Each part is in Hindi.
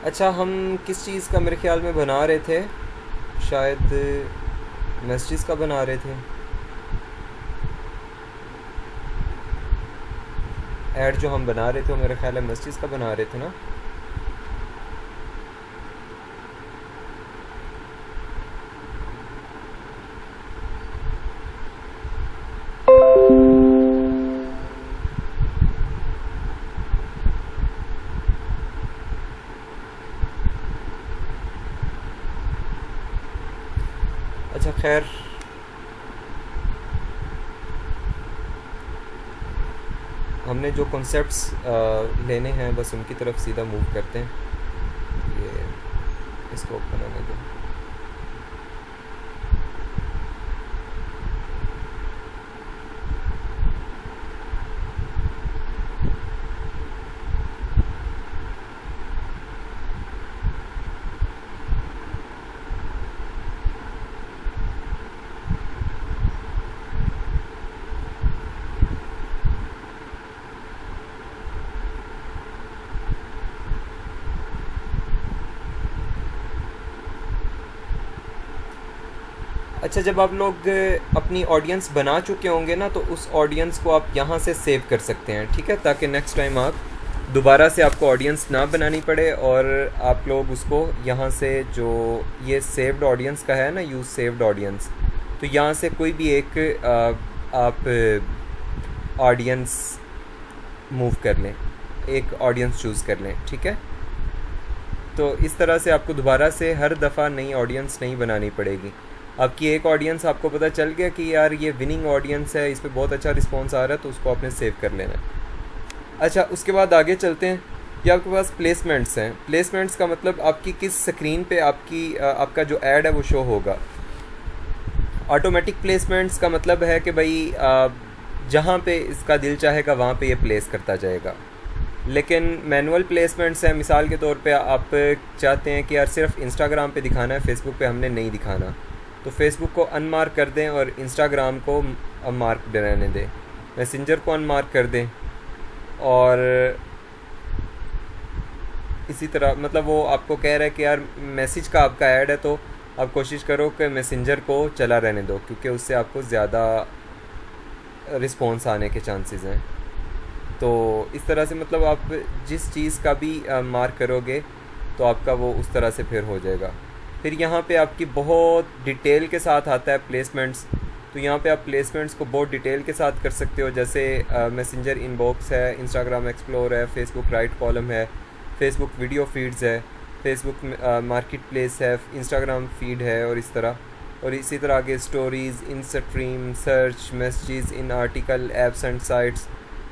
अच्छा, हम किस चीज़ का मेरे ख्याल में बना रहे थे? शायद मैसेजेस का बना रहे थे। ऐड जो हम बना रहे थे वो मेरे ख्याल है मैसेजेस का बना रहे थे ना। अच्छा खैर, हमने जो कॉन्सेप्ट्स लेने हैं बस उनकी तरफ सीधा मूव करते हैं। ये इसको ओपन होने दें। अच्छा, जब आप लोग अपनी ऑडियंस बना चुके होंगे ना, तो उस ऑडियंस को आप यहाँ से सेव कर सकते हैं, ठीक है, ताकि नेक्स्ट टाइम आप दोबारा से आपको ऑडियंस ना बनानी पड़े और आप लोग उसको यहाँ से, जो ये सेव्ड ऑडियंस का है ना, यूज़ सेव्ड ऑडियंस, तो यहाँ से कोई भी एक आप ऑडियंस मूव कर लें, एक ऑडियंस चूज़ कर लें, ठीक है। तो इस तरह से आपको दोबारा से हर दफ़ा नई ऑडियंस नहीं बनानी पड़ेगी। आपकी एक ऑडियंस आपको पता चल गया कि यार ये विनिंग ऑडियंस है, इस पर बहुत अच्छा रिस्पॉन्स आ रहा है, तो उसको आपने सेव कर लेना है। अच्छा, उसके बाद आगे चलते हैं। ये आपके पास प्लेसमेंट्स हैं। प्लेसमेंट्स का मतलब आपकी किस स्क्रीन पे आपका जो ऐड है वो शो होगा। ऑटोमेटिक प्लेसमेंट्स का मतलब है कि भाई जहाँ पे इसका दिल चाहेगा वहाँ पे ये प्लेस करता जाएगा। लेकिन मैनुअल प्लेसमेंट्स हैं, मिसाल के तौर पे आप चाहते हैं कि यार सिर्फ इंस्टाग्राम पे दिखाना है, फेसबुक पे हमने नहीं दिखाना, तो फेसबुक को अनमार्क कर दें और इंस्टाग्राम को मार्क रहने दें, मैसेंजर को अनमार्क कर दें। और इसी तरह मतलब वो आपको कह रहा है कि यार मैसेज का आपका ऐड है, तो आप कोशिश करो कि मैसेंजर को चला रहने दो, क्योंकि उससे आपको ज़्यादा रिस्पॉन्स आने के चांसेस हैं। तो इस तरह से मतलब आप जिस चीज़ का भी मार्क करोगे तो आपका वो उस तरह से फिर हो जाएगा। फिर यहाँ पे आपकी बहुत डिटेल के साथ आता है प्लेसमेंट्स। तो यहाँ पे आप प्लेसमेंट्स को बहुत डिटेल के साथ कर सकते हो, जैसे मैसेंजर इनबॉक्स है, इंस्टाग्राम एक्सप्लोर है, फेसबुक राइट कॉलम है, फेसबुक वीडियो फीड्स है, फेसबुक मार्केट प्लेस है, इंस्टाग्राम फीड है, और इस तरह। और इसी तरह आगे stories, in stream, search, messages, in article, apps and sites,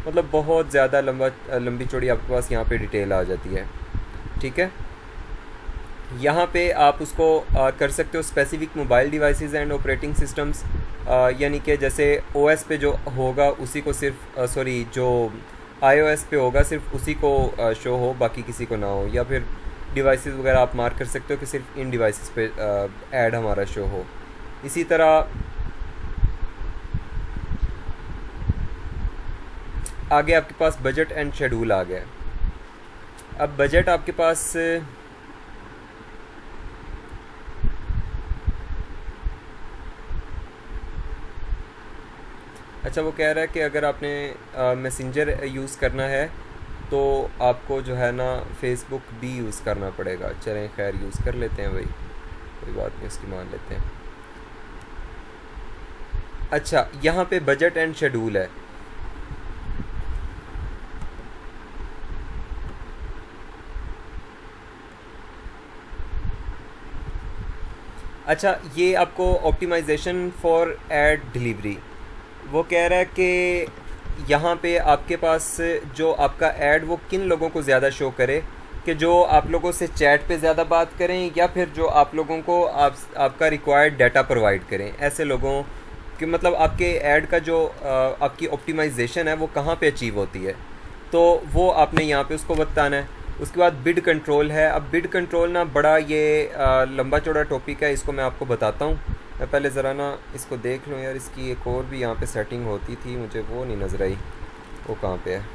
मतलब बहुत ज़्यादा लंबी चौड़ी आपके पास यहाँ पे डिटेल आ जाती है, ठीक है। यहाँ पे आप उसको कर सकते हो specific mobile devices and operating systems, यानी कि जैसे ओएस पे जो होगा उसी को सिर्फ जो आईओएस पे होगा सिर्फ उसी को शो हो, बाकी किसी को ना हो। या फिर डिवाइसेस वगैरह आप मार्क कर सकते हो कि सिर्फ इन डिवाइसेस पे ऐड हमारा शो हो। इसी तरह आगे आपके पास बजट एंड शेड्यूल आ गया। अब बजट आपके पास अच्छा, वो कह रहा है कि अगर आपने मैसेंजर यूज़ करना है तो आपको जो है ना फेसबुक भी यूज़ करना पड़ेगा। चलें खैर यूज़ कर लेते हैं भाई, कोई बात नहीं, उसकी मान लेते हैं। अच्छा, यहाँ पे बजट एंड शेड्यूल है। अच्छा, ये आपको ऑप्टिमाइजेशन फॉर एड डिलीवरी, वो कह रहा है कि यहाँ पे आपके पास जो आपका ऐड वो किन लोगों को ज़्यादा शो करे, कि जो आप लोगों से चैट पे ज़्यादा बात करें या फिर जो आप लोगों को आपका रिक्वायर्ड डाटा प्रोवाइड करें। ऐसे लोगों कि मतलब आपके ऐड का जो आपकी ऑप्टिमाइजेशन है वो कहाँ पे अचीव होती है, तो वो आपने यहाँ पे उसको बताना है। उसके बाद बिड कंट्रोल है। अब बिड कंट्रोल ना बड़ा ये लंबा चौड़ा टॉपिक है, इसको मैं आपको बताता हूँ। मैं पहले ज़रा ना इसको देख लूँ यार, इसकी एक और भी यहाँ पे सेटिंग होती थी, मुझे वो नहीं नज़र आई, वो कहाँ पे है।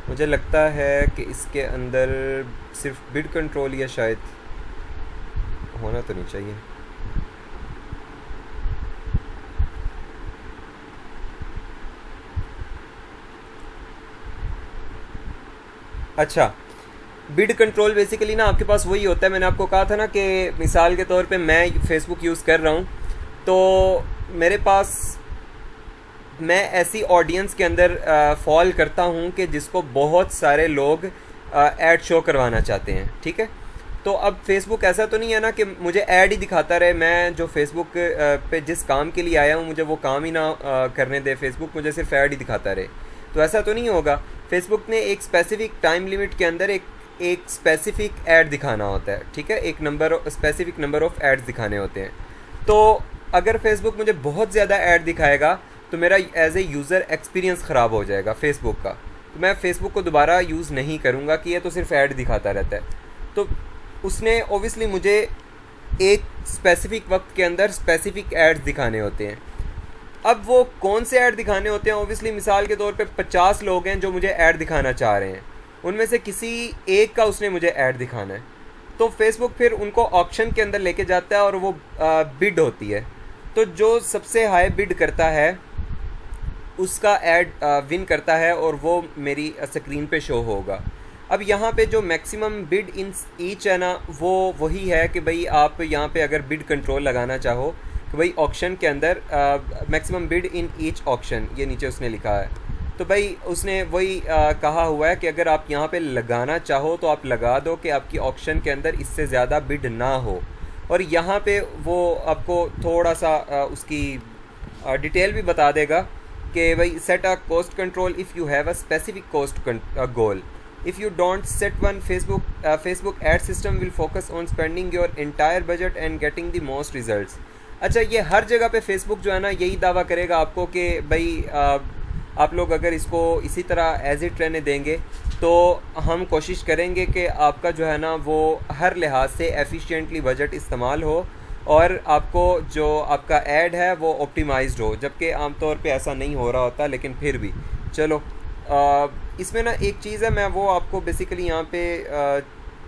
मुझे लगता है कि इसके अंदर सिर्फ बिड कंट्रोल या शायद होना तो नहीं चाहिए। अच्छा, बिड कंट्रोल बेसिकली ना आपके पास वही होता है, मैंने आपको कहा था ना कि मिसाल के तौर पे मैं फेसबुक यूज़ कर रहा हूँ, तो मेरे पास मैं ऐसी ऑडियंस के अंदर फॉल करता हूँ कि जिसको बहुत सारे लोग ऐड शो करवाना चाहते हैं, ठीक है। तो अब फेसबुक ऐसा तो नहीं है ना कि मुझे ऐड ही दिखाता रहे, मैं जो फेसबुक पे जिस काम के लिए आया हूँ मुझे वो काम ही ना करने दे फेसबुक, मुझे सिर्फ ऐड ही दिखाता रहे, तो ऐसा तो नहीं होगा। फेसबुक ने एक स्पेसिफिक टाइम लिमिट के अंदर एक स्पेसिफिक ऐड दिखाना होता है, ठीक है, एक स्पेसिफिक नंबर ऑफ एड्स दिखाने होते हैं। तो अगर फेसबुक मुझे बहुत ज़्यादा ऐड दिखाएगा तो मेरा एज ए यूज़र एक्सपीरियंस ख़राब हो जाएगा फेसबुक का, तो मैं फ़ेसबुक को दोबारा यूज़ नहीं करूँगा कि ये तो सिर्फ ऐड दिखाता रहता है। तो उसने ओबियसली मुझे एक स्पेसिफिक वक्त के अंदर स्पेसिफिक एड्स दिखाने होते हैं। अब वो कौन से ऐड दिखाने होते हैं, ओबियसली मिसाल के तौर पे 50 लोग हैं जो मुझे ऐड दिखाना चाह रहे हैं, उनमें से किसी एक का उसने मुझे ऐड दिखाना है, तो फेसबुक फिर उनको ऑप्शन के अंदर लेके जाता है और वो बिड होती है, तो जो सबसे हाई बिड करता है उसका ऐड विन करता है और वो मेरी स्क्रीन पे शो होगा। अब यहाँ पे जो मैक्सिमम बिड इन ईच है ना, वो वही है कि भाई आप यहाँ पे अगर बिड कंट्रोल लगाना चाहो कि भाई ऑक्शन के अंदर maximum bid in each auction, ये नीचे उसने लिखा है, तो भाई उसने वही कहा हुआ है कि अगर आप यहाँ पे लगाना चाहो तो आप लगा दो कि आपकी ऑक्शन के अंदर इससे ज़्यादा बिड ना हो। और यहाँ पे वो आपको थोड़ा सा उसकी डिटेल भी बता देगा कि भाई set a cost control if you have a specific cost goal, if you don't set one, Facebook ad system will focus on spending your entire budget and getting the most results। अच्छा, ये हर जगह पे फेसबुक जो है ना यही दावा करेगा आपको कि भाई आप लोग अगर इसको इसी तरह एज इट रहने देंगे तो हम कोशिश करेंगे कि आपका जो है ना वो हर लिहाज से एफिशिएंटली बजट इस्तेमाल हो और आपको जो आपका ऐड है वो ऑप्टिमाइज्ड हो, जबकि आमतौर पे ऐसा नहीं हो रहा होता, लेकिन फिर भी चलो। इसमें ना एक चीज़ है, मैं वो आपको बेसिकली यहाँ पे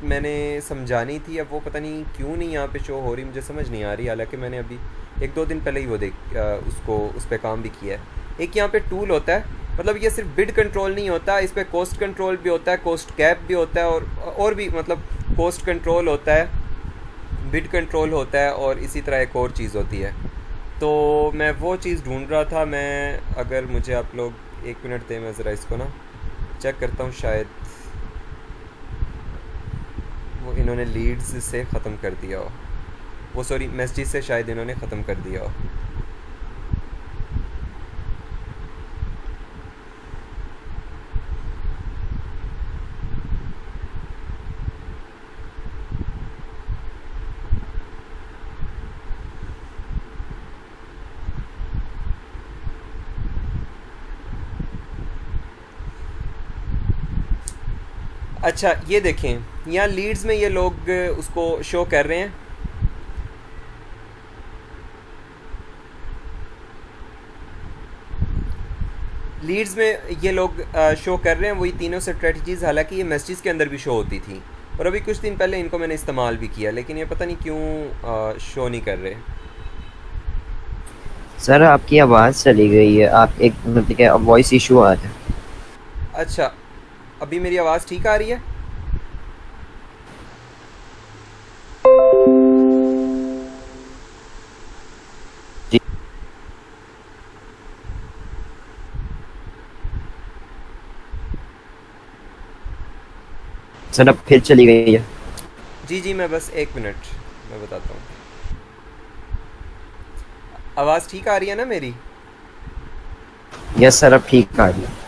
मैंने समझानी थी, अब वो पता नहीं क्यों नहीं यहाँ पे शो हो रही, मुझे समझ नहीं आ रही, हालांकि मैंने अभी 1-2 दिन पहले ही वो उस पर काम भी किया है। एक यहाँ पे टूल होता है, मतलब ये सिर्फ बिड कंट्रोल नहीं होता, इस पर कॉस्ट कंट्रोल भी होता है, कॉस्ट कैप भी होता है, और भी मतलब कॉस्ट कंट्रोल होता है, बिड कंट्रोल होता है, और इसी तरह एक और चीज़ होती है। तो मैं वो चीज़ ढूंढ रहा था, मैं अगर मुझे आप लोग 1 मिनट दें, मैं ज़रा इसको ना चेक करता हूँ, शायद वो इन्होंने लीड्स से ख़त्म कर दिया हो, वो सॉरी मैसेज से शायद इन्होंने ख़त्म कर दिया हो। अच्छा, ये देखें यहाँ लीड्स में ये लोग उसको शो कर रहे हैं, लीड्स में ये लोग शो कर रहे हैं वही तीनों स्ट्रेटजीज़, हालांकि ये मैसेज के अंदर भी शो होती थी और अभी कुछ दिन पहले इनको मैंने इस्तेमाल भी किया, लेकिन ये पता नहीं क्यों शो नहीं कर रहे। सर आपकी आवाज़ चली गई है, आप एक मतलब क्या वॉइस इशू आ रहा है। अच्छा, अभी मेरी आवाज़ ठीक आ रही है? जी सर अब फिर चली गई है। जी जी, मैं बस 1 मिनट मैं बताता हूँ। आवाज़ ठीक आ रही है ना मेरी? यस सर अब ठीक आ रही है।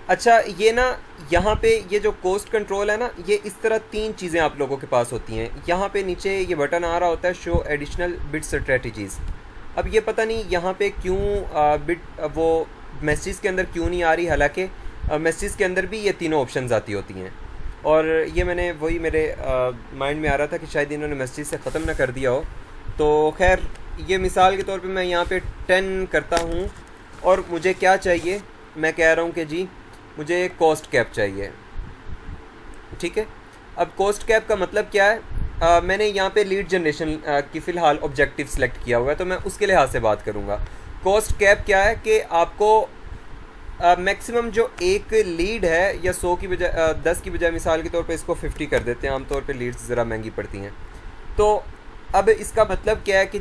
अच्छा, ये ना यहाँ पे ये जो कोस्ट कंट्रोल है ना, ये इस तरह 3 चीज़ें आप लोगों के पास होती हैं। यहाँ पे नीचे ये बटन आ रहा होता है शो एडिशनल बिड स्ट्रेटजीज़। अब ये पता नहीं यहाँ पे क्यों बिड वो मैसेज के अंदर क्यों नहीं आ रही, हालांकि मैसेज के अंदर भी ये तीनों ऑप्शंस आती होती हैं। और ये मैंने वही मेरे माइंड में आ रहा था कि शायद इन्होंने मैसेज से ख़त्म ना कर दिया हो। तो खैर, ये मिसाल के तौर पे मैं यहाँ पे 10 करता हूँ और मुझे क्या चाहिए, मैं कह रहा हूँ कि जी मुझे कॉस्ट कैप चाहिए, ठीक है। अब कॉस्ट कैप का मतलब क्या है, मैंने यहाँ पे लीड जनरेशन की फ़िलहाल ऑब्जेक्टिव सेलेक्ट किया हुआ है, तो मैं उसके लिहाज से बात करूँगा। कॉस्ट कैप क्या है कि आपको मैक्सिमम जो एक लीड है, या 100 की बजाय 10 की बजाय मिसाल के तौर पे इसको 50 कर देते हैं, आमतौर पे लीड्स ज़रा महंगी पड़ती हैं। तो अब इसका मतलब क्या है कि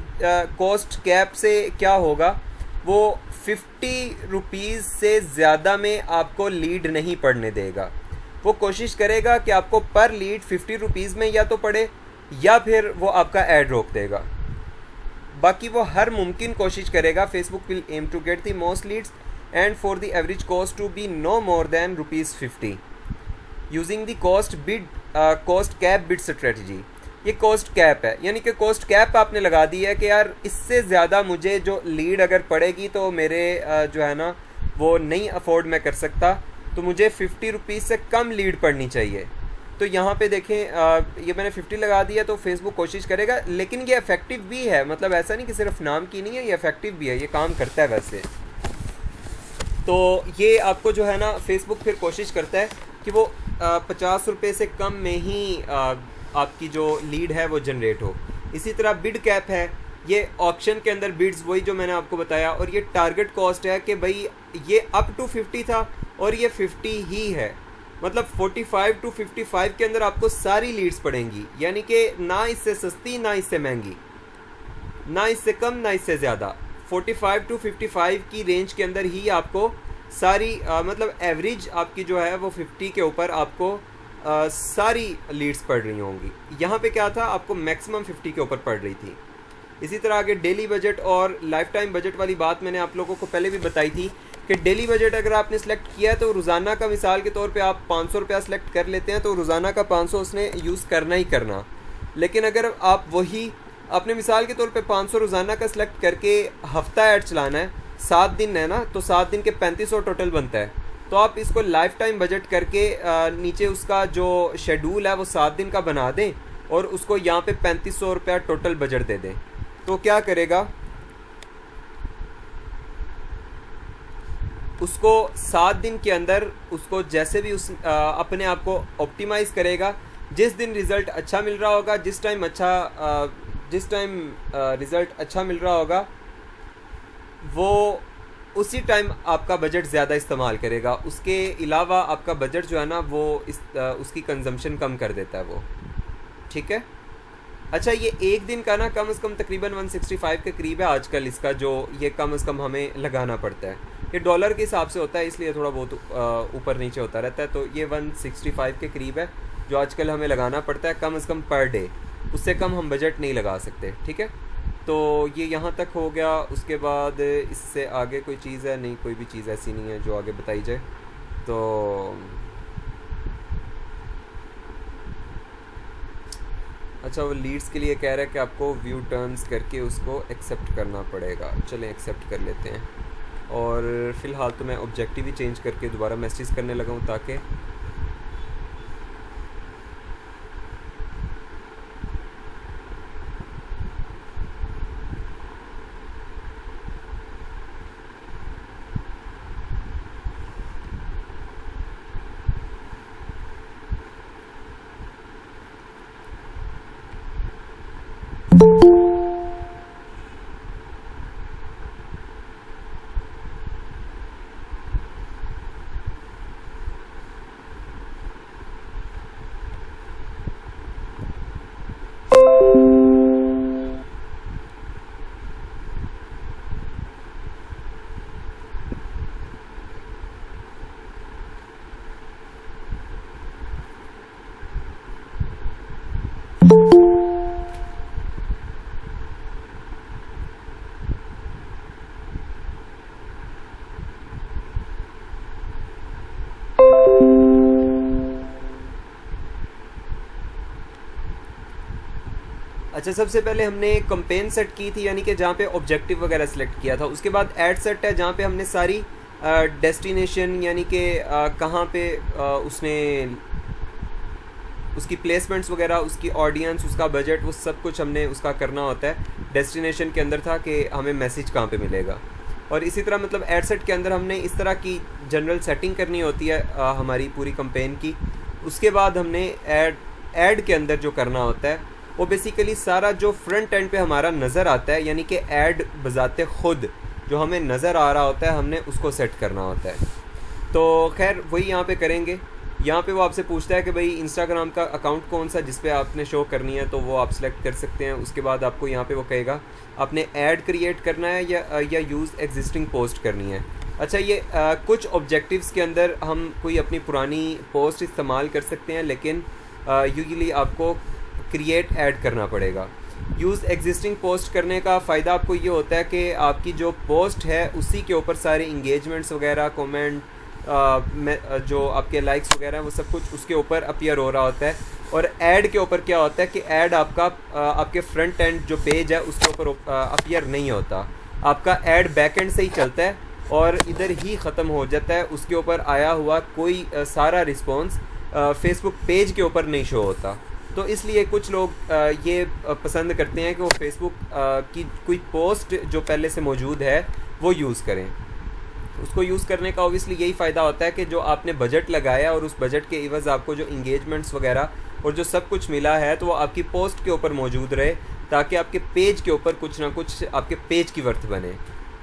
कॉस्ट कैप से क्या होगा, वो 50 रुपीज़ से ज़्यादा में आपको लीड नहीं पड़ने देगा। वो कोशिश करेगा कि आपको पर लीड 50 रुपीज़ में या तो पड़े, या फिर वो आपका ऐड रोक देगा। बाकी वो हर मुमकिन कोशिश करेगा। Facebook will aim to get the most leads and for the average cost to be no more than ₹50 using the cost cap bid strategy. ये कॉस्ट कैप है, यानी कि कॉस्ट कैप आपने लगा दी है कि यार इससे ज़्यादा मुझे जो लीड अगर पड़ेगी तो मेरे जो है ना वो नहीं अफोर्ड मैं कर सकता, तो मुझे 50 रुपीज़ से कम लीड पड़नी चाहिए। तो यहाँ पे देखें ये मैंने 50 लगा दिया, तो फेसबुक कोशिश करेगा, लेकिन ये इफ़ेक्टिव भी है, मतलब ऐसा नहीं कि सिर्फ नाम की नहीं है, ये इफ़ेक्टिव भी है, ये काम करता है वैसे। तो ये आपको जो है ना फेसबुक फिर कोशिश करता है कि वो 50 रुपये से कम में ही आपकी जो लीड है वो जनरेट हो। इसी तरह बिड कैप है, ये ऑप्शन के अंदर बिड्स वही जो मैंने आपको बताया, और ये टारगेट कॉस्ट है कि भाई ये अप टू 50 था और ये 50 ही है, मतलब 45 टू 55 के अंदर आपको सारी लीड्स पड़ेंगी, यानी कि ना इससे सस्ती ना इससे महंगी, ना इससे कम ना इससे ज़्यादा। 45 टू 55 की रेंज के अंदर ही आपको सारी मतलब एवरेज आपकी जो है वो 50 के ऊपर आपको सारी लीड्स पड़ रही होंगी। यहाँ पे क्या था, आपको मैक्सिमम 50 के ऊपर पड़ रही थी। इसी तरह आगे डेली बजट और लाइफ टाइम बजट वाली बात मैंने आप लोगों को पहले भी बताई थी कि डेली बजट अगर आपने सेलेक्ट किया है तो रोज़ाना का मिसाल के तौर पे आप 500 रुपया सेलेक्ट कर लेते हैं, तो रोज़ाना का 500 उसने यूज़ करना ही करना। लेकिन अगर आप वही अपने मिसाल के तौर पे 500 रोज़ाना का सेलेक्ट करके हफ्ता ऐड चलाना है, 7 दिन है ना, तो 7 दिन के 3500 टोटल बनता है। तो आप इसको लाइफ टाइम बजट करके नीचे उसका जो शेड्यूल है वो 7 दिन का बना दें और उसको यहाँ पे 3500 रुपया टोटल बजट दे दें। तो क्या करेगा, उसको 7 दिन के अंदर उसको जैसे भी उस अपने आप को ऑप्टिमाइज़ करेगा। जिस दिन रिज़ल्ट अच्छा मिल रहा होगा, जिस टाइम रिज़ल्ट अच्छा मिल रहा होगा, वो उसी टाइम आपका बजट ज़्यादा इस्तेमाल करेगा। उसके अलावा आपका बजट जो है ना वो उसकी कंजम्पशन कम कर देता है वो, ठीक है। अच्छा, ये एक दिन का ना कम से कम तकरीबन 165 के करीब है आजकल इसका, जो ये कम से कम हमें लगाना पड़ता है। ये डॉलर के हिसाब से होता है, इसलिए थोड़ा बहुत ऊपर नीचे होता रहता है। तो ये 165 के करीब है जो आजकल हमें लगाना पड़ता है कम से कम पर डे। उससे कम हम बजट नहीं लगा सकते, ठीक है। तो ये यहाँ तक हो गया। उसके बाद इससे आगे कोई चीज़ है नहीं, कोई भी चीज़ ऐसी नहीं है जो आगे बताई जाए। तो अच्छा, वो लीड्स के लिए कह रहा है कि आपको व्यू टर्न्स करके उसको एक्सेप्ट करना पड़ेगा। चलें एक्सेप्ट कर लेते हैं। और फ़िलहाल तो मैं ऑब्जेक्टिव ही चेंज करके दोबारा मैसेज करने लगा हूँ ताकि अच्छा, सबसे पहले हमने कंपेन सेट की थी, यानी कि जहाँ पे ऑब्जेक्टिव वगैरह सेलेक्ट किया था। उसके बाद ऐड सेट है जहाँ पे हमने सारी डेस्टिनेशन यानी कि कहाँ पे उसने उसकी प्लेसमेंट्स वगैरह, उसकी ऑडियंस, उसका बजट, वो सब कुछ हमने उसका करना होता है। डेस्टिनेशन के अंदर था कि हमें मैसेज कहाँ पे मिलेगा। और इसी तरह मतलब एड सेट के अंदर हमने इस तरह की जनरल सेटिंग करनी होती है हमारी पूरी कंपेन की। उसके बाद हमने ऐड के अंदर जो करना होता है वो बेसिकली सारा जो फ्रंट एंड पे हमारा नज़र आता है, यानी कि ऐड बजाते ख़ुद जो हमें नज़र आ रहा होता है, हमने उसको सेट करना होता है। तो खैर वही यहाँ पे करेंगे। यहाँ पे वो आपसे पूछता है कि भाई इंस्टाग्राम का अकाउंट कौन सा जिस पे आपने शो करनी है, तो वो आप सेलेक्ट कर सकते हैं। उसके बाद आपको यहाँ पे वो कहेगा आपने ऐड क्रिएट करना है या यूज़ एग्जिस्टिंग पोस्ट करनी है। अच्छा, ये कुछ ऑब्जेक्टिव्स के अंदर हम कोई अपनी पुरानी पोस्ट इस्तेमाल कर सकते हैं, लेकिन यूजुअली आपको क्रिएट ऐड करना पड़ेगा। यूज़ एग्जिस्टिंग पोस्ट करने का फ़ायदा आपको ये होता है कि आपकी जो पोस्ट है उसी के ऊपर सारे इंगेजमेंट्स वगैरह, कमेंट, जो आपके लाइक्स वगैरह वो सब कुछ उसके ऊपर अपीयर हो रहा होता है। और ऐड के ऊपर क्या होता है कि ऐड आपका आपके फ्रंट एंड जो पेज है उसके ऊपर अपीयर नहीं होता। आपका ऐड बैक एंड से ही चलता है और इधर ही ख़त्म हो जाता है। उसके ऊपर आया हुआ कोई सारा रिस्पॉन्स फेसबुक पेज के ऊपर नहीं शो होता। तो इसलिए कुछ लोग ये पसंद करते हैं कि वो फेसबुक की कोई पोस्ट जो पहले से मौजूद है वो यूज़ करें। उसको यूज़ करने का ओबियसली यही फ़ायदा होता है कि जो आपने बजट लगाया और उस बजट के इवज़ आपको जो इंगेजमेंट्स वगैरह और जो सब कुछ मिला है तो वो आपकी पोस्ट के ऊपर मौजूद रहे, ताकि आपके पेज के ऊपर कुछ ना कुछ आपके पेज की वर्थ बने।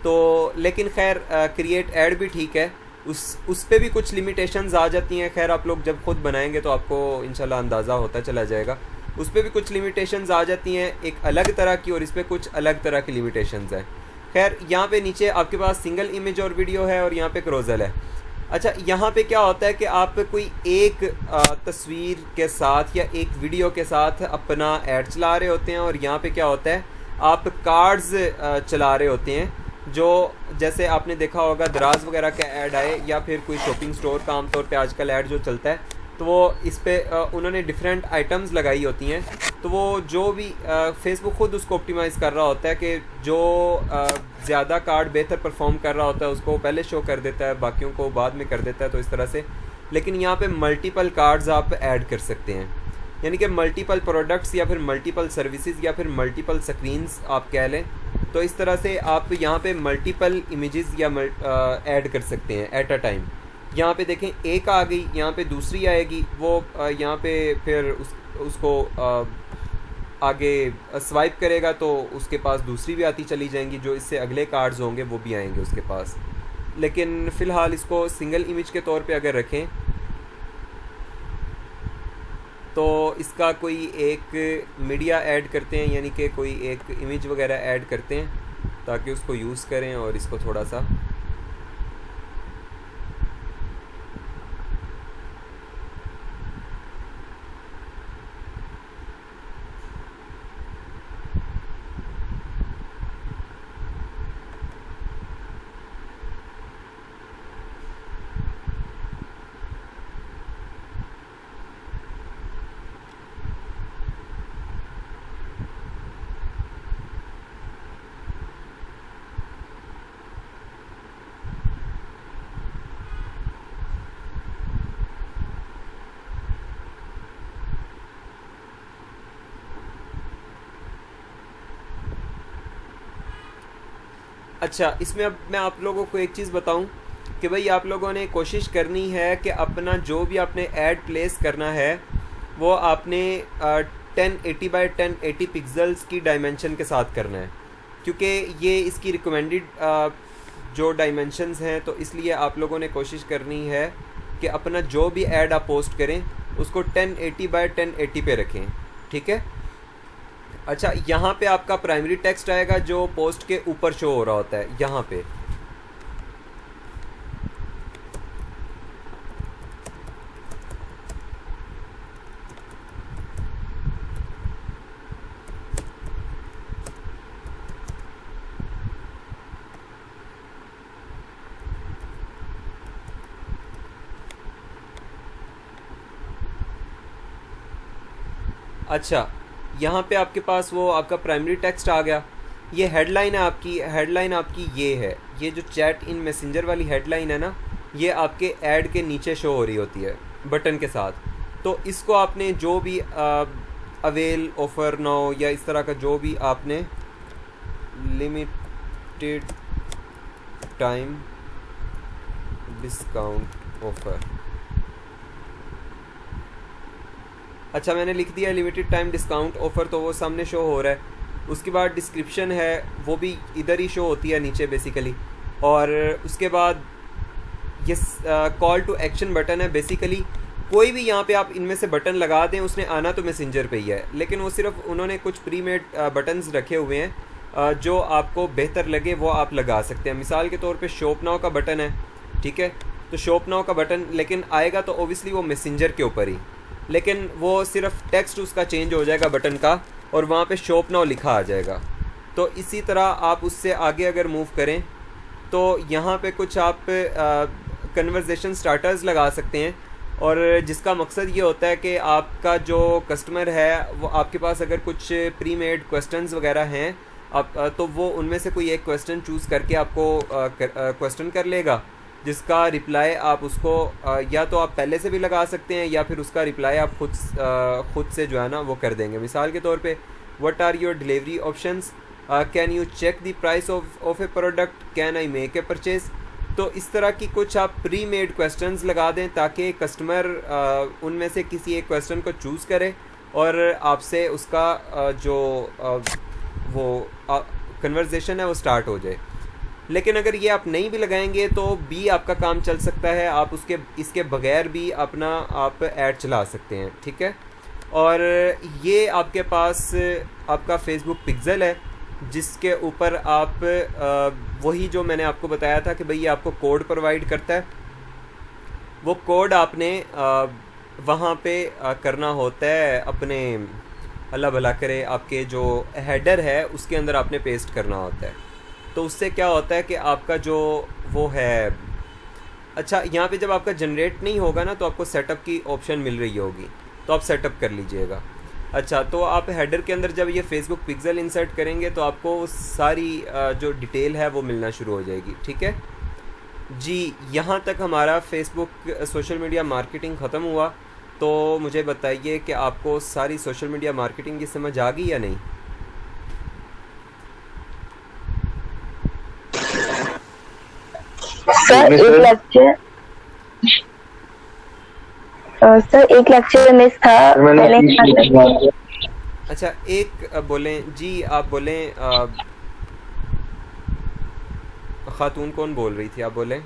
तो लेकिन खैर क्रिएट ऐड भी ठीक है, उस पे भी कुछ लिमिटेशंस आ जाती हैं। खैर आप लोग जब खुद बनाएंगे तो आपको इंशाल्लाह अंदाज़ा होता चला जाएगा। उस पे भी कुछ लिमिटेशंस आ जाती हैं, एक अलग तरह की, और इस पे कुछ अलग तरह की लिमिटेशंस हैं। खैर यहाँ पे नीचे आपके पास सिंगल इमेज और वीडियो है और यहाँ पे क्रोजल है। अच्छा, यहाँ पे क्या होता है कि आप कोई एक तस्वीर के साथ या एक वीडियो के साथ अपना ऐड चला रहे होते हैं, और यहाँ पे क्या होता है आप कार्ड्स चला रहे होते हैं। जो जैसे आपने देखा होगा दराज वगैरह का ऐड आए या फिर कोई शॉपिंग स्टोर का आमतौर पे आजकल ऐड जो चलता है, तो वो इस पे उन्होंने डिफरेंट आइटम्स लगाई होती हैं। तो वो जो भी फेसबुक ख़ुद उसको ऑप्टिमाइज़ कर रहा होता है कि जो ज़्यादा कार्ड बेहतर परफॉर्म कर रहा होता है उसको पहले शो कर देता है, बाकियों को बाद में कर देता है। तो इस तरह से, लेकिन यहाँ पे मल्टीपल कार्ड्स आप ऐड कर सकते हैं, यानी कि मल्टीपल प्रोडक्ट्स या फिर मल्टीपल सर्विसेज या फिर मल्टीपल स्क्रीन्स आप कह लें। तो इस तरह से आप यहाँ पे मल्टीपल इमेजेस या ऐड कर सकते हैं एट अ टाइम। यहाँ पे देखें एक आ गई, यहाँ पे दूसरी आएगी, वो यहाँ पे फिर उसको आगे स्वाइप करेगा तो उसके पास दूसरी भी आती चली जाएंगी, जो इससे अगले कार्ड्स होंगे वो भी आएंगे उसके पास। लेकिन फ़िलहाल इसको सिंगल इमेज के तौर पे अगर रखें तो इसका कोई एक मीडिया ऐड करते हैं, यानी कि कोई एक इमेज वगैरह ऐड करते हैं ताकि उसको यूज़ करें और इसको थोड़ा सा अच्छा, इसमें अब मैं आप लोगों को एक चीज़ बताऊं कि भाई आप लोगों ने कोशिश करनी है कि अपना जो भी आपने ऐड प्लेस करना है वो आपने 1080 बाई 1080 पिक्सल्स की डायमेंशन के साथ करना है, क्योंकि ये इसकी रिकमेंडेड जो डायमेंशंस हैं। तो इसलिए आप लोगों ने कोशिश करनी है कि अपना जो भी ऐड आप पोस्ट करें उसको 1080 बाई 1080 पे रखें, ठीक है। अच्छा, यहाँ पे आपका प्राइमरी टेक्स्ट आएगा जो पोस्ट के ऊपर शो हो रहा होता है यहाँ पे। अच्छा, यहाँ पे आपके पास वो आपका प्राइमरी टेक्स्ट आ गया। ये हेडलाइन है आपकी, हेडलाइन आपकी ये है, ये जो चैट इन मैसेंजर वाली हेडलाइन है ना, ये आपके ऐड के नीचे शो हो रही होती है बटन के साथ। तो इसको आपने जो भी अवेल ऑफर नाउ या इस तरह का जो भी आपने लिमिटेड टाइम डिस्काउंट ऑफर। अच्छा, मैंने लिख दिया लिमिटेड टाइम डिस्काउंट ऑफर, तो वो सामने शो हो रहा है। उसके बाद डिस्क्रिप्शन है, वो भी इधर ही शो होती है नीचे बेसिकली। और उसके बाद ये कॉल टू एक्शन बटन है। बेसिकली कोई भी यहाँ पे आप इनमें से बटन लगा दें, उसने आना तो मैसेंजर पे ही है, लेकिन वो सिर्फ उन्होंने कुछ प्री मेड बटन्स रखे हुए हैं जो आपको बेहतर लगे वो आप लगा सकते हैं। मिसाल के तौर पे शॉप नाउ का बटन है, ठीक है, तो शॉप नाउ का बटन लेकिन आएगा तो ओबियसली वो मैसेंजर के ऊपर ही, लेकिन वो सिर्फ टेक्स्ट उसका चेंज हो जाएगा बटन का और वहाँ पे शॉप नाउ लिखा आ जाएगा। तो इसी तरह आप उससे आगे अगर मूव करें तो यहाँ पे कुछ आप कन्वर्सेशन स्टार्टर्स लगा सकते हैं, और जिसका मकसद ये होता है कि आपका जो कस्टमर है वो आपके पास अगर कुछ प्री मेड क्वेश्चंस वगैरह हैं आप तो वो उनमें से कोई एक क्वेश्चन चूज़ करके आपको क्वेश्चन कर लेगा, जिसका रिप्लाई आप उसको या तो आप पहले से भी लगा सकते हैं या फिर उसका रिप्लाई आप खुद से जो है ना वो कर देंगे। मिसाल के तौर पे what are your delivery options, can you check the price of a product, can I make a purchase. तो इस तरह की कुछ आप प्री मेड क्वेश्चंस लगा दें ताकि कस्टमर उनमें से किसी एक क्वेश्चन को चूज़ करे और आपसे उसका जो वो कन्वर्सेशन है वो स्टार्ट हो जाए। लेकिन अगर ये आप नहीं भी लगाएंगे तो भी आपका काम चल सकता है, आप इसके बगैर भी अपना आप ऐड चला सकते हैं, ठीक है। और ये आपके पास आपका फेसबुक पिक्सल है जिसके ऊपर आप वही जो मैंने आपको बताया था कि भाई ये आपको कोड प्रोवाइड करता है, वो कोड आपने वहाँ पे करना होता है अपने, अल्लाह भला करे, आपके जो हेडर है उसके अंदर आपने पेस्ट करना होता है। तो उससे क्या होता है कि आपका जो वो है, अच्छा यहाँ पे जब आपका जनरेट नहीं होगा ना तो आपको सेटअप की ऑप्शन मिल रही होगी, तो आप सेटअप कर लीजिएगा। अच्छा, तो आप हेडर के अंदर जब ये फेसबुक पिक्सल इंसर्ट करेंगे तो आपको सारी जो डिटेल है वो मिलना शुरू हो जाएगी, ठीक है जी। यहाँ तक हमारा फेसबुक सोशल मीडिया मार्केटिंग ख़त्म हुआ। तो मुझे बताइए कि आपको सारी सोशल मीडिया मार्केटिंग की समझ आ गई या नहीं? सर एक लेक्चर मिस था मैंने। अच्छा, एक बोलें जी, आप बोलें। खातून कौन बोल रही थी, आप बोलें।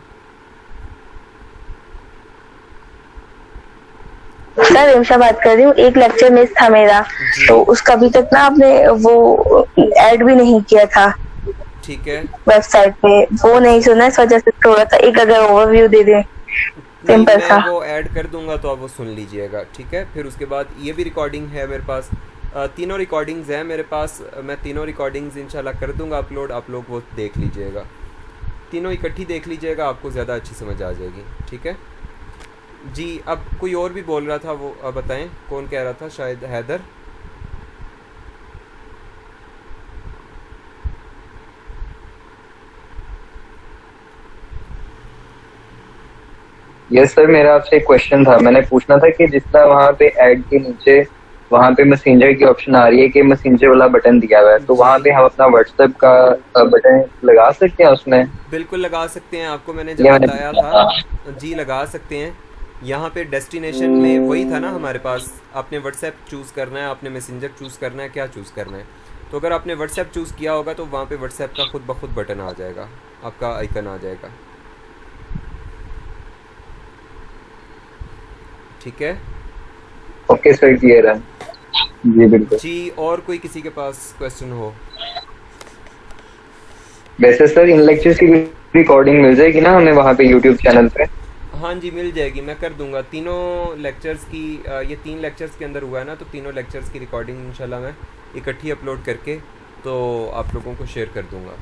सर रिमशा बात कर रही हूँ। एक लेक्चर मिस था मेरा, तो उसका अभी तक ना आपने वो ऐड भी नहीं किया था, ठीक है, वेबसाइट पे वो नहीं सुना, इस वजह से थोड़ा सा एक अगर ओवरव्यू दे दें सिंपल सा। वो ऐड कर दूंगा तो आप वो सुन लीजिएगा, ठीक है। फिर उसके बाद ये भी रिकॉर्डिंग है मेरे पास, तीनों रिकॉर्डिंग्स हैं मेरे पास, मैं तीनों रिकॉर्डिंग्स इंशाल्लाह कर दूंगा अपलोड, आप लोग वो देख लीजिएगा, तीनों इकट्ठी देख लीजिएगा, आपको ज़्यादा अच्छी समझ आ जाएगी, ठीक है जी। अब कोई और भी बोल रहा था, वो बताएं कौन कह रहा था, शायद हैदर। यस सर, मेरा आपसे एक क्वेश्चन था। मैंने पूछना था कि जिस तरह वहाँ पे ऐड के नीचे वहाँ पे मैसेंजर की ऑप्शन आ रही है कि मैसेंजर वाला बटन दिया हुआ है, तो वहाँ पे हम अपना व्हाट्सएप का बटन लगा सकते हैं उसमें? बिल्कुल लगा सकते हैं, आपको मैंने जब बताया था जी, लगा सकते हैं। यहाँ पे डेस्टिनेशन में वही था ना हमारे पास, आपने व्हाट्सएप चूज़ करना है, आपने मैसेंजर चूज़ करना है, क्या चूज़ करना है। तो अगर आपने व्हाट्सएप चूज़ किया होगा तो वहाँ पे व्हाट्सएप का खुद ब खुद बटन आ जाएगा, आपका आइकन आ जाएगा, ठीक है। ओके सर, क्लियर है जी, बिल्कुल जी। और कोई किसी के पास क्वेश्चन हो? वैसे सर इन लेक्चर्स की रिकॉर्डिंग मिल जाएगी ना हमें वहाँ पे यूट्यूब चैनल पे? हाँ जी, मिल जाएगी, मैं कर दूंगा तीनों लेक्चर्स की। ये 3 लेक्चर्स के अंदर हुआ है ना, तो तीनों लेक्चर्स की रिकॉर्डिंग इंशाल्लाह मैं इकट्ठी अपलोड करके तो आप लोगों को शेयर कर दूंगा।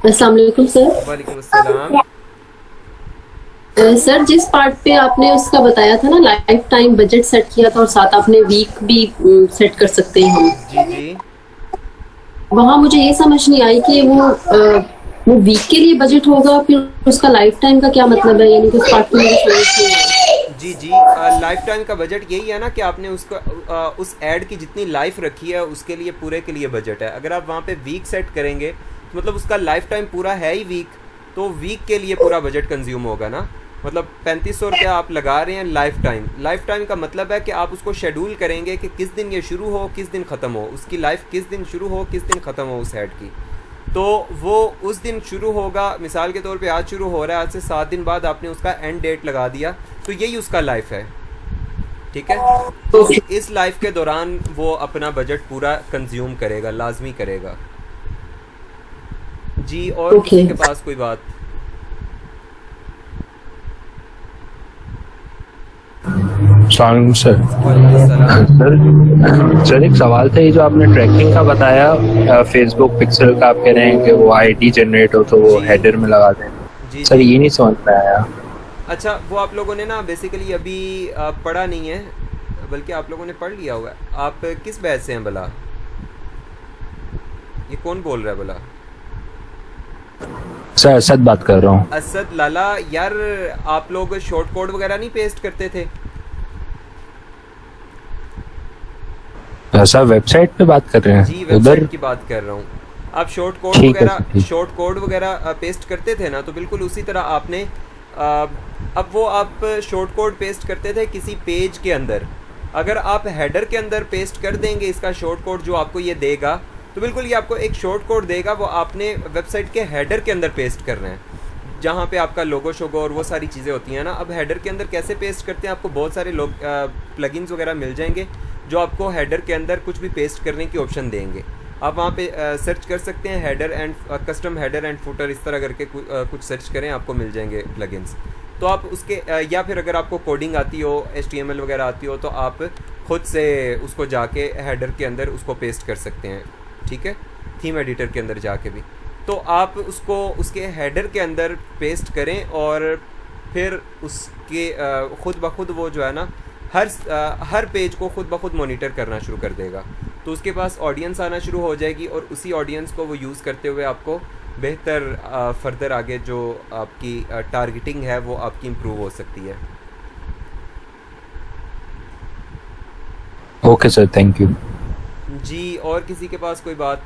अस्सलाम वालेकुम सर। वालेकुम अस्सलाम। सर जिस पार्ट पे आपने उसका बताया था ना, लाइफ टाइम बजट सेट किया था और साथ आपने वीक भी सेट कर सकते हैं हम, जी जी, वहाँ मुझे ये समझ नहीं आई कि वो वीक के लिए बजट होगा, फिर उसका लाइफ टाइम का क्या मतलब है, यानी कि उस पार्ट में मुझे समझ नहीं आई। जी जी, लाइफ टाइम का बजट यही है ना कि आपने उसका उस ऐड की जितनी लाइफ रखी है उसके लिए पूरे के लिए बजट है। अगर आप वहाँ पे वीक सेट करेंगे तो मतलब उसका लाइफ टाइम पूरा है ही वीक, तो वीक के लिए पूरा बजट कंज्यूम होगा ना। मतलब 3500 रुपया आप लगा रहे हैं लाइफ टाइम। लाइफ टाइम का मतलब है कि आप उसको शेड्यूल करेंगे कि किस दिन ये शुरू हो, किस दिन ख़त्म हो, उसकी लाइफ किस दिन शुरू हो, किस दिन ख़त्म हो उस हेड की। तो वो उस दिन शुरू होगा, मिसाल के तौर पे आज शुरू हो रहा है, आज से 7 दिन बाद आपने उसका एंड डेट लगा दिया, तो यही उसका लाइफ है, ठीक है। तो इस लाइफ के दौरान वो अपना बजट पूरा कंज्यूम करेगा, लाजमी करेगा जी। और किसी के पास कोई बात? सर सर एक सवाल था, ये जो आपने ट्रैकिंग का बताया फेसबुक पिक्सल का, आप कह रहे हैं कि वो आईडी जनरेट हो तो वो हेडर में लगा दें जी। सर ये नहीं समझ में आया। अच्छा, वो आप लोगों ने ना बेसिकली अभी पढ़ा नहीं है, बल्कि आप लोगों ने पढ़ लिया हुआ है। आप किस बैच से हैं भला? ये कौन बोल रहा है भला? सर असद बात कर रहा हूँ। असद लाला, यार आप लोग शॉर्ट कोड वगैरह नहीं पेस्ट करते थे? सर वेबसाइट पे बात कर रहे हैं? जी वेबसाइट की बात कर रहा हूँ। आप शॉर्ट कोड वगैरह पेस्ट करते थे ना, तो बिल्कुल उसी तरह आपने अब वो आप शॉर्ट कोड पेस्ट करते थे किसी पेज के अंदर। अगर आप हेडर के अंदर पेस्ट कर देंगे इसका शॉर्ट कोड जो आपको ये देगा, तो बिल्कुल ये आपको एक शॉर्ट कोड देगा, वो आपने वेबसाइट के हेडर के अंदर पेस्ट करना है, जहाँ पे आपका लोगो शोगो और वो सारी चीज़ें होती हैं ना। अब हेडर के अंदर कैसे पेस्ट करते हैं, आपको बहुत सारे लोग प्लगइन्स वगैरह मिल जाएंगे जो आपको हेडर के अंदर कुछ भी पेस्ट करने की ऑप्शन देंगे। आप वहाँ पे सर्च कर सकते हैं header and custom header and footer, इस तरह करके कुछ सर्च करें, आपको मिल जाएंगे प्लगइन्स। तो आप उसके या फिर अगर आपको कोडिंग आती हो, HTML वगैरह आती हो, तो आप खुद से उसको जाके हेडर के अंदर उसको पेस्ट कर सकते हैं, ठीक है, थीम एडिटर के अंदर जाके भी। तो आप उसको उसके हेडर के अंदर पेस्ट करें और फिर उसके ख़ुद ब खुद वो जो है ना हर पेज को खुद ब खुद मॉनिटर करना शुरू कर देगा। तो उसके पास ऑडियंस आना शुरू हो जाएगी और उसी ऑडियंस को वो यूज़ करते हुए आपको बेहतर फर्दर आगे जो आपकी टारगेटिंग है वो आपकी इम्प्रूव हो सकती है। ओके सर, थैंक यू जी। और किसी के पास कोई बात?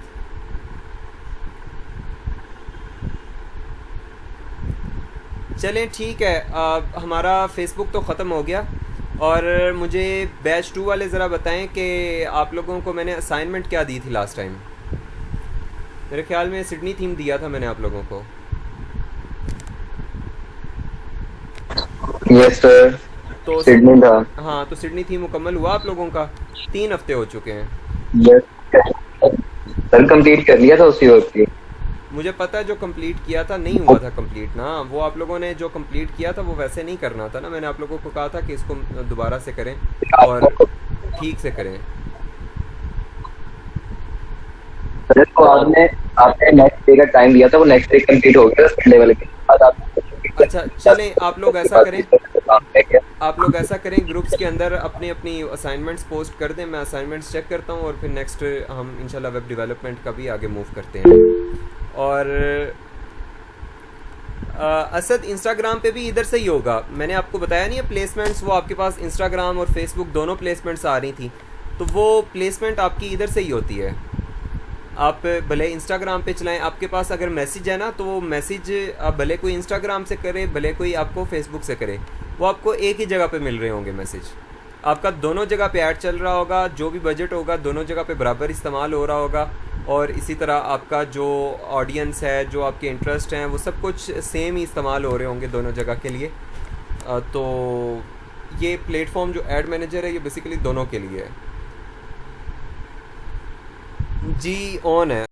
चलें ठीक है, हमारा फेसबुक तो ख़त्म हो गया, और मुझे बैच 2 वाले ज़रा बताएं कि आप लोगों को मैंने असाइनमेंट क्या दी थी लास्ट टाइम। मेरे ख्याल में सिडनी थीम दिया था मैंने आप लोगों को। यस सर, तो सिडनी था। हाँ, तो सिडनी थीम मुकम्मल हुआ आप लोगों का? 3 हफ्ते हो चुके हैं। यस सर, कंप्लीट कर लिया था उसी वक्त ही। मुझे पता है जो कंप्लीट किया था नहीं हुआ था कंप्लीट ना। वो आप लोगों ने जो कंप्लीट किया था वो वैसे नहीं करना था ना। मैंने आप लोगों को कहा था कि इसको दोबारा से करें और ठीक से करें। सर तो आपने नेक्स्ट डे का टाइम दिया था, वो नेक्स्ट डे कंप्लीट हो गया संडे वाले के बाद। आप अच्छा चलें, आप लोग ऐसा करें ग्रुप्स के अंदर अपनी अपनी असाइनमेंट्स पोस्ट कर दें, मैं असाइनमेंट्स चेक करता हूँ और फिर नेक्स्ट हम इंशाल्लाह वेब डेवलपमेंट का भी आगे मूव करते हैं। और असद इंस्टाग्राम पे भी इधर से ही होगा। मैंने आपको बताया नहीं है प्लेसमेंट्स, वो आपके पास इंस्टाग्राम और फेसबुक दोनों प्लेसमेंट्स आ रही थी, तो वो प्लेसमेंट आपकी इधर से ही होती है। आप भले इंस्टाग्राम पे चलाएं, आपके पास अगर मैसेज है ना, तो वो मैसेज आप भले कोई इंस्टाग्राम से करे, भले कोई आपको फेसबुक से करे, वो आपको एक ही जगह पे मिल रहे होंगे मैसेज। आपका दोनों जगह पे ऐड चल रहा होगा, जो भी बजट होगा दोनों जगह पे बराबर इस्तेमाल हो रहा होगा, और इसी तरह आपका जो ऑडियंस है, जो आपके इंटरेस्ट हैं, वो सब कुछ सेम ही इस्तेमाल हो रहे होंगे दोनों जगह के लिए। तो ये प्लेटफॉर्म जो एड मैनेजर है ये बेसिकली दोनों के लिए है जी। ऑन है।